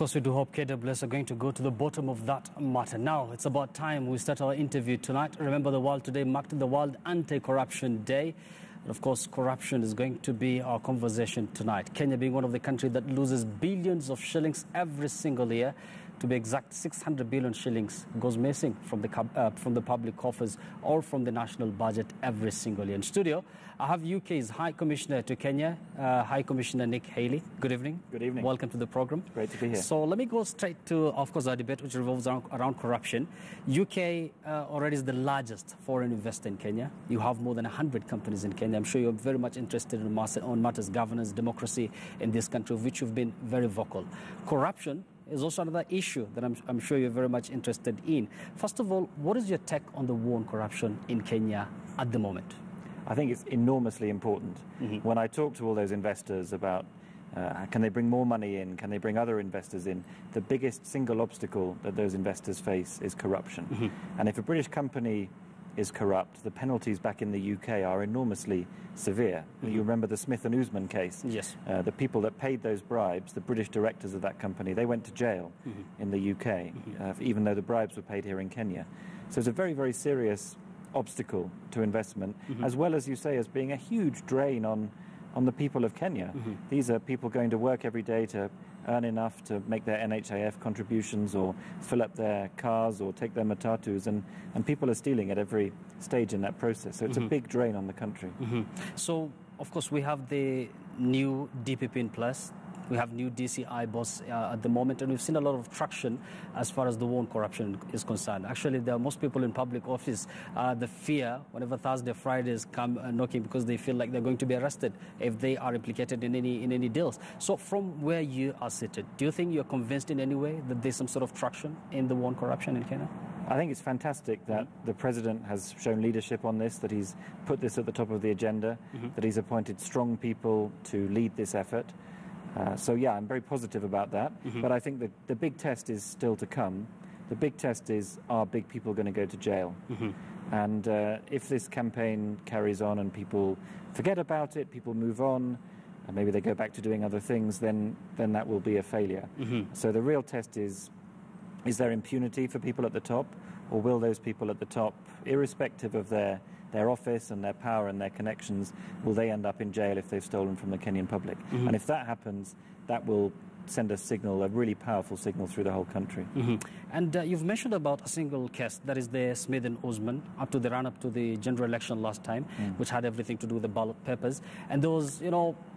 course, we do hope KWS are going to go to the bottom of that matter. Now, it's about time we start our interview tonight. Remember, the world today marked the World Anti-Corruption Day. And of course, corruption is going to be our conversation tonight. Kenya being one of the countries that loses billions of shillings every single year. To be exact, 600 billion shillings goes missing from the public coffers or from the national budget every single year. In studio, I have UK's High Commissioner to Kenya, High Commissioner NIC Hailey. Good evening. Good evening. Welcome to the program. Great to be here. So let me go straight to, of course, our debate which revolves around corruption. UK already is the largest foreign investor in Kenya. You have more than 100 companies in Kenya. I'm sure you're very much interested in matters governance, democracy in this country, of which you've been very vocal. Corruption is also another issue that I'm sure you're very much interested in. First of all, what is your take on the war on corruption in Kenya at the moment? I think it's enormously important. Mm-hmm. When I talk to all those investors about can they bring more money in, can they bring other investors in, the biggest single obstacle that those investors face is corruption. Mm-hmm. And if a British company is corrupt, the penalties back in the UK are enormously severe. Mm-hmm. You remember the Smith and Usman case? Yes. The people that paid those bribes, the British directors of that company, they went to jail in the UK, even though the bribes were paid here in Kenya. So it's a very, very serious obstacle to investment, as well as, you say, as being a huge drain on the people of Kenya. These are people going to work every day to earn enough to make their NHIF contributions or fill up their cars or take their matatus, and people are stealing at every stage in that process. So it's a big drain on the country. So, of course, we have the new DPP in place. We have new DCI boss at the moment, and we've seen a lot of traction as far as the war on corruption is concerned. Actually, there are most people in public office, the fear whenever Thursday, Fridays come knocking because they feel like they're going to be arrested if they are implicated in any deals. So from where you are seated, do you think you're convinced in any way that there's some sort of traction in the war on corruption in Kenya? I think it's fantastic that the President has shown leadership on this, that he's put this at the top of the agenda, that he's appointed strong people to lead this effort. So, yeah, I'm very positive about that. But I think that the big test is still to come. The big test is, are big people going to go to jail? And if this campaign carries on and people forget about it, people move on, and maybe they go back to doing other things, then that will be a failure. So the real test is there impunity for people at the top, or will those people at the top, irrespective of their office and their power and their connections, will they end up in jail if they've stolen from the Kenyan public? And if that happens, that will send a really powerful signal through the whole country. And you've mentioned about a single case, that is the Smith and Usman, up to the run-up to the general election last time, which had everything to do with the ballot papers. And there was,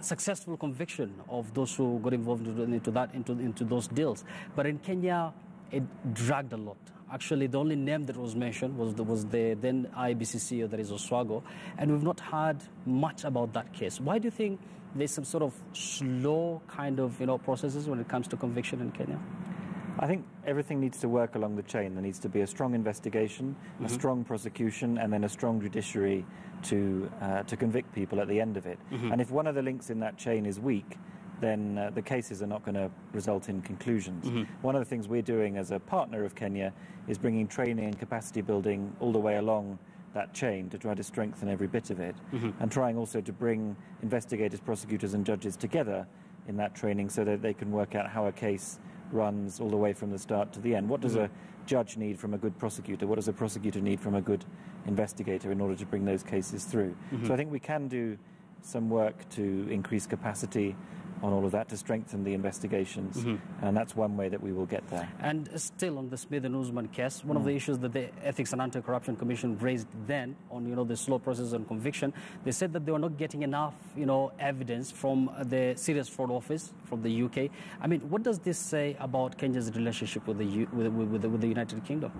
successful conviction of those who got involved into those deals. But in Kenya, it dragged a lot. Actually, the only name that was mentioned was the then IBC CEO, that is Oswago, and we've not heard much about that case. Why do you think there's some sort of slow kind of processes when it comes to conviction in Kenya? I think everything needs to work along the chain. There needs to be a strong investigation, a strong prosecution, and then a strong judiciary to convict people at the end of it. And if one of the links in that chain is weak, then the cases are not going to result in conclusions. One of the things we're doing as a partner of Kenya is bringing training and capacity building all the way along that chain to try to strengthen every bit of it, and trying also to bring investigators, prosecutors and judges together in that training so that they can work out how a case runs all the way from the start to the end. What does a judge need from a good prosecutor? What does a prosecutor need from a good investigator in order to bring those cases through? So I think we can do some work to increase capacity on all of that, to strengthen the investigations, and that's one way that we will get there. And still on the Smith and Usman case, one of the issues that the Ethics and Anti-Corruption Commission raised then on the slow process and conviction, they said that they were not getting enough evidence from the Serious Fraud Office from the UK. I mean, what does this say about Kenya's relationship with the United Kingdom?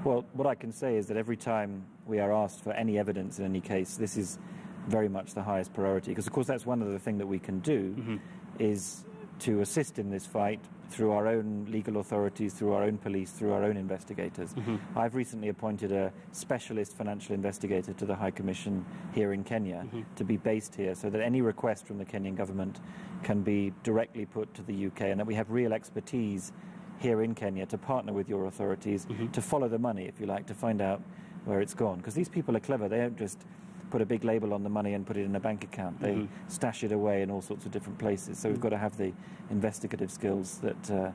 Well, what I can say is that every time we are asked for any evidence in any case, this is very much the highest priority, because of course that's one of the things that we can do is to assist in this fight through our own legal authorities, through our own police, through our own investigators. I've recently appointed a specialist financial investigator to the High Commission here in Kenya to be based here, so that any request from the Kenyan government can be directly put to the UK, and that we have real expertise here in Kenya to partner with your authorities to follow the money, if you like, to find out where it's gone. Because these people are clever. They don't just put a big label on the money and put it in a bank account. They stash it away in all sorts of different places. So we've got to have the investigative skills that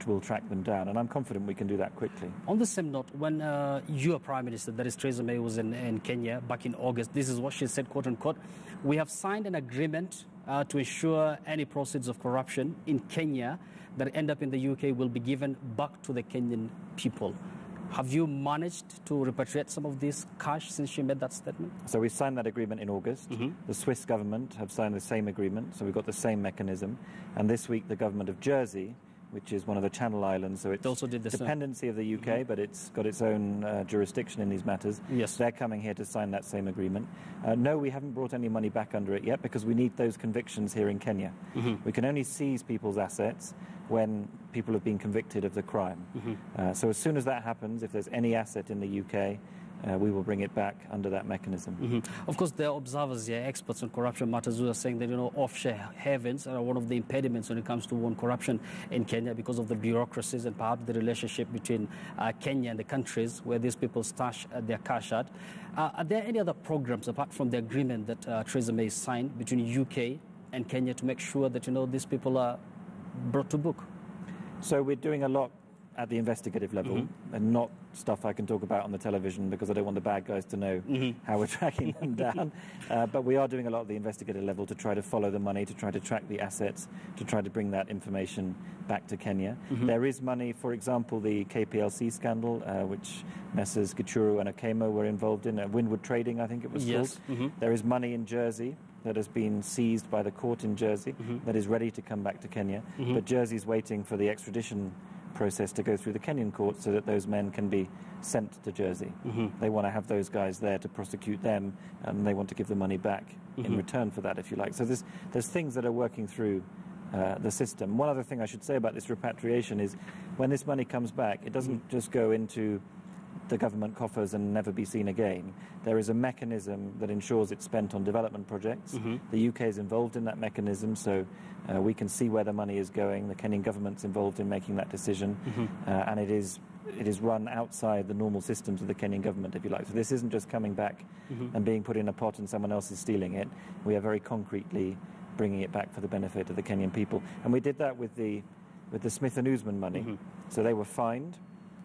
will track them down. And I'm confident we can do that quickly. On the same note, when your Prime Minister, that is Theresa May, was in Kenya back in August, this is what she said, quote unquote, "We have signed an agreement to ensure any proceeds of corruption in Kenya that end up in the UK will be given back to the Kenyan people." Have you managed to repatriate some of this cash since she made that statement? So we signed that agreement in August. The Swiss government have signed the same agreement, so we've got the same mechanism. And this week, the government of Jersey, which is one of the Channel Islands, so it's also did the dependency of the UK, but it's got its own jurisdiction in these matters. Yes. They're coming here to sign that same agreement. No, we haven't brought any money back under it yet because we need those convictions here in Kenya. We can only seize people's assets when people have been convicted of the crime. So as soon as that happens, if there's any asset in the UK, we will bring it back under that mechanism. Of course, there are observers here, experts on corruption matters, who are saying that, offshore havens are one of the impediments when it comes to corruption in Kenya because of the bureaucracies and perhaps the relationship between Kenya and the countries where these people stash their cash at. Are there any other programs apart from the agreement that Theresa May signed between UK and Kenya to make sure that, these people are brought to book? So we're doing a lot at the investigative level, and not stuff I can talk about on the television because I don't want the bad guys to know how we're tracking them down. But we are doing a lot at the investigative level to try to follow the money, to try to track the assets, to try to bring that information back to Kenya. There is money, for example, the KPLC scandal, which Messrs. Gichuru and Okemo were involved in, Windward Trading, I think it was called. There is money in Jersey that has been seized by the court in Jersey that is ready to come back to Kenya. But Jersey's waiting for the extradition process to go through the Kenyan court so that those men can be sent to Jersey. They want to have those guys there to prosecute them, and they want to give the money back in return for that, if you like. So there's things that are working through the system. One other thing I should say about this repatriation is when this money comes back, it doesn't just go into the government coffers and never be seen again. There is a mechanism that ensures it's spent on development projects. The UK is involved in that mechanism, so we can see where the money is going. The Kenyan government's involved in making that decision, and it is run outside the normal systems of the Kenyan government, if you like. So this isn't just coming back and being put in a pot and someone else is stealing it. We are very concretely bringing it back for the benefit of the Kenyan people. And we did that with the Smith and Usman money. So they were fined.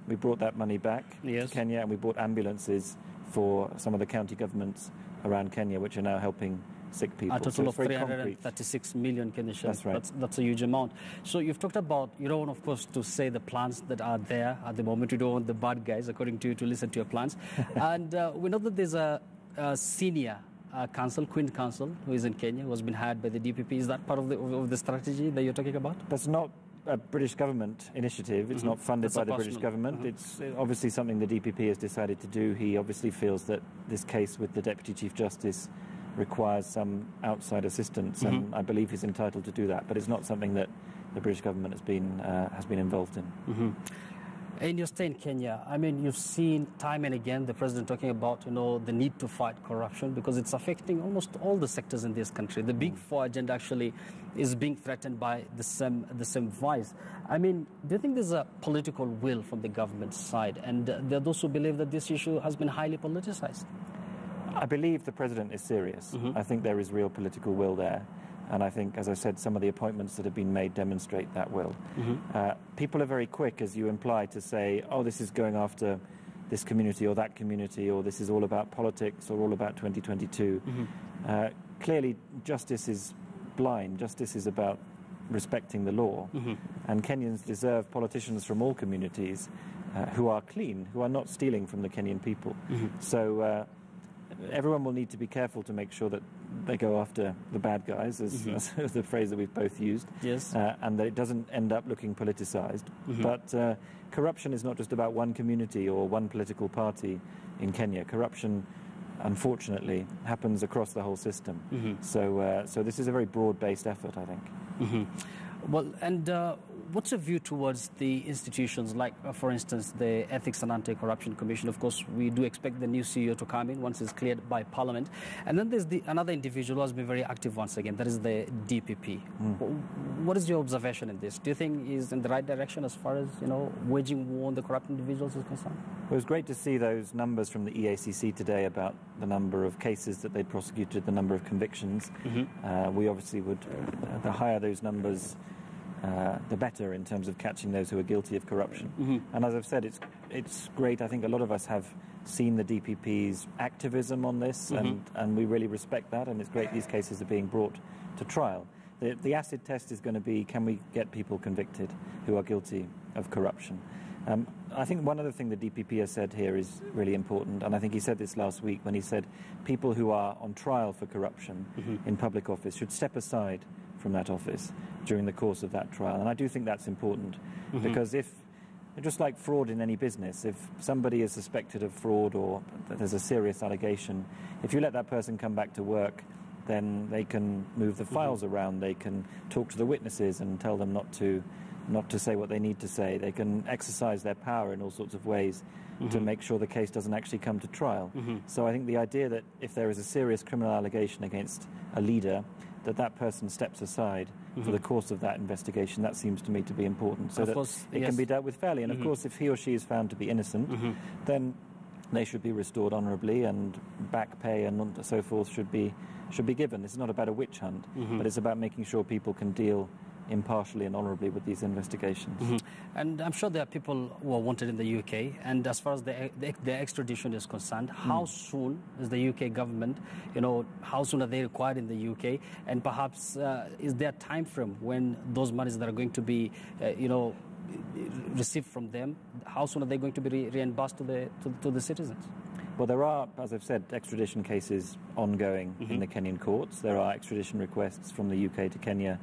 We brought that money back to Kenya, and we bought ambulances for some of the county governments around Kenya, which are now helping sick people. A total of 336 million Kenyan shillings. That's right. That's a huge amount. So you've talked about, you don't want, of course, to say the plans that are there at the moment. You don't want the bad guys, according to you, to listen to your plans. And we know that there's a senior council, Queen Council, who is in Kenya, who has been hired by the DPP. Is that part of the strategy that you're talking about? That's not a British government initiative. It's not funded by the British government. It's obviously something the DPP has decided to do. He obviously feels that this case with the Deputy Chief Justice requires some outside assistance, and I believe he's entitled to do that. But it's not something that the British government has been involved in. In your stay in Kenya, I mean, you've seen time and again the president talking about, the need to fight corruption because it's affecting almost all the sectors in this country. The Big Four agenda actually is being threatened by the same vice. I mean, do you think there's a political will from the government side? And there are those who believe that this issue has been highly politicized? I believe the president is serious. I think there is real political will there. And I think, as I said, some of the appointments that have been made demonstrate that will. People are very quick, as you imply, to say, oh, this is going after this community or that community, or this is all about politics or all about 2022. Clearly, justice is blind. Justice is about respecting the law. And Kenyans deserve politicians from all communities who are clean, who are not stealing from the Kenyan people. So everyone will need to be careful to make sure that they go after the bad guys, as the phrase that we've both used, and that it doesn't end up looking politicized. But corruption is not just about one community or one political party in Kenya. Corruption, unfortunately, happens across the whole system. So this is a very broad-based effort, I think. Well, and what's your view towards the institutions like, for instance, the Ethics and Anti-Corruption Commission? Of course, we do expect the new CEO to come in once it's cleared by Parliament. And then there's another individual who has been very active once again. That is the DPP. What is your observation in this? Do you think he's in the right direction as far as, waging war on the corrupt individuals is concerned? It was great to see those numbers from the EACC today about the number of cases that they'd prosecuted, the number of convictions. We obviously would, the higher those numbers, the better in terms of catching those who are guilty of corruption. And as I've said, it's great. I think a lot of us have seen the DPP's activism on this, and we really respect that, and it's great these cases are being brought to trial. The acid test is going to be, can we get people convicted who are guilty of corruption? I think one other thing the DPP has said here is really important, and I think he said this last week when he said people who are on trial for corruption in public office should step aside from that office during the course of that trial. And I do think that's important because just like fraud in any business, if somebody is suspected of fraud or there's a serious allegation, if you let that person come back to work, then they can move the files around, they can talk to the witnesses and tell them not to say what they need to say. They can exercise their power in all sorts of ways to make sure the case doesn't actually come to trial. So I think the idea that if there is a serious criminal allegation against a leader, that person steps aside for the course of that investigation, that seems to me to be important, so that it can be dealt with fairly. And of course, if he or she is found to be innocent, then they should be restored honourably, and back pay and so forth should be given. This is not about a witch hunt, but it's about making sure people can deal impartially and honourably with these investigations. And I'm sure there are people who are wanted in the UK, and as far as the extradition is concerned, how soon is the UK government, how soon are they required in the UK, and perhaps is there a time frame when those monies that are going to be received from them, how soon are they going to be reimbursed to the citizens? Well, there are, as I've said, extradition cases ongoing in the Kenyan courts. There are extradition requests from the UK to Kenya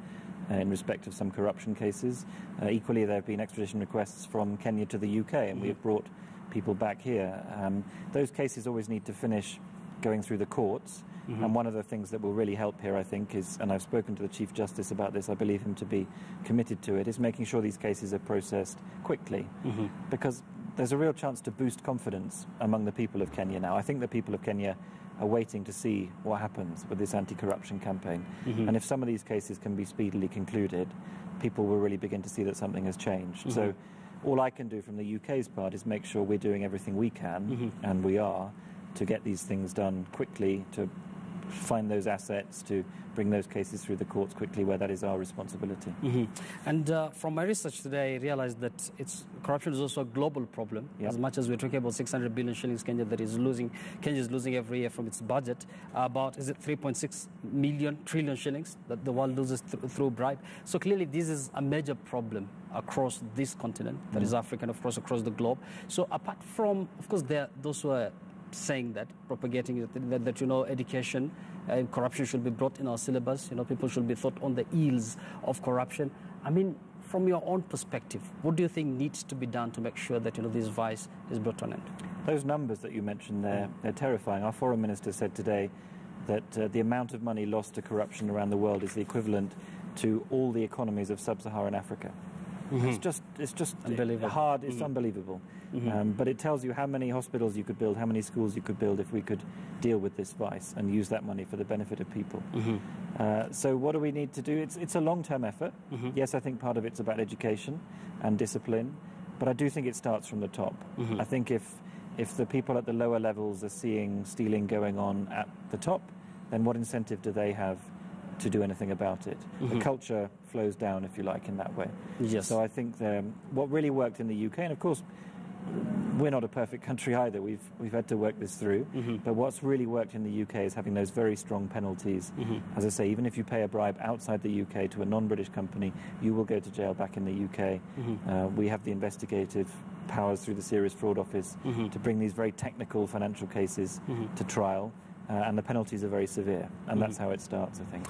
in respect of some corruption cases. Equally, there have been extradition requests from Kenya to the UK, and we have brought people back here. Those cases always need to finish going through the courts, and one of the things that will really help here, I think, is, and I've spoken to the Chief Justice about this, I believe him to be committed to it, is making sure these cases are processed quickly, because there's a real chance to boost confidence among the people of Kenya now. I think the people of Kenya are waiting to see what happens with this anti-corruption campaign. And if some of these cases can be speedily concluded, people will really begin to see that something has changed. So all I can do from the UK's part is make sure we're doing everything we can, and we are, to get these things done quickly, to find those assets, to bring those cases through the courts quickly where that is our responsibility. And from my research today, I realized that corruption is also a global problem. As much as we're talking about 600 billion shillings Kenya is losing every year from its budget, about, is it 3.6 trillion shillings that the world loses through bribe. So clearly this is a major problem across this continent, that is Africa, and of course across the globe. So apart from, of course, there are those who are saying that, propagating that education, corruption should be brought in our syllabus, people should be taught on the ills of corruption. I mean, from your own perspective, what do you think needs to be done to make sure that, this vice is brought to an end? Those numbers that you mentioned there, they're terrifying. Our foreign minister said today that the amount of money lost to corruption around the world is the equivalent to all the economies of sub-Saharan Africa. It's just unbelievable. Hard. It's unbelievable. But it tells you how many hospitals you could build, how many schools you could build if we could deal with this vice and use that money for the benefit of people. So what do we need to do? It's a long-term effort. Yes, I think part of it's about education and discipline, but I do think it starts from the top. I think if the people at the lower levels are seeing stealing going on at the top, then what incentive do they have to do anything about it? The culture flows down, if you like, in that way. Yes. So I think what really worked in the UK, and of course we're not a perfect country either, we've had to work this through, but what's really worked in the UK is having those very strong penalties. As I say, even if you pay a bribe outside the UK to a non-British company, you will go to jail back in the UK. We have the investigative powers through the Serious Fraud Office to bring these very technical financial cases to trial. And the penalties are very severe, and that's how it starts, I think.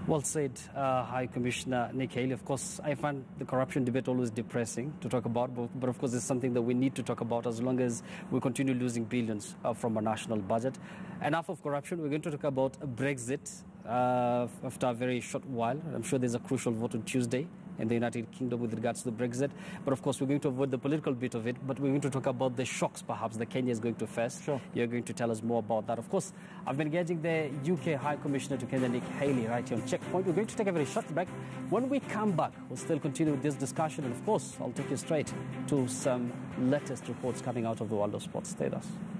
Well said, High Commissioner NIC Hailey. Of course, I find the corruption debate always depressing to talk about, but of course it's something that we need to talk about as long as we continue losing billions from our national budget. Enough of corruption. We're going to talk about Brexit after a very short while. I'm sure there's a crucial vote on Tuesday in the United Kingdom with regards to Brexit. But of course, we're going to avoid the political bit of it, but we're going to talk about the shocks perhaps that Kenya is going to face. Sure. You're going to tell us more about that. Of course, I've been engaging the UK High Commissioner to Kenya NIC Hailey right here on Checkpoint. We're going to take a very short break. When we come back, we'll still continue with this discussion, and of course, I'll take you straight to some latest reports coming out of the world of sports. Stay with us.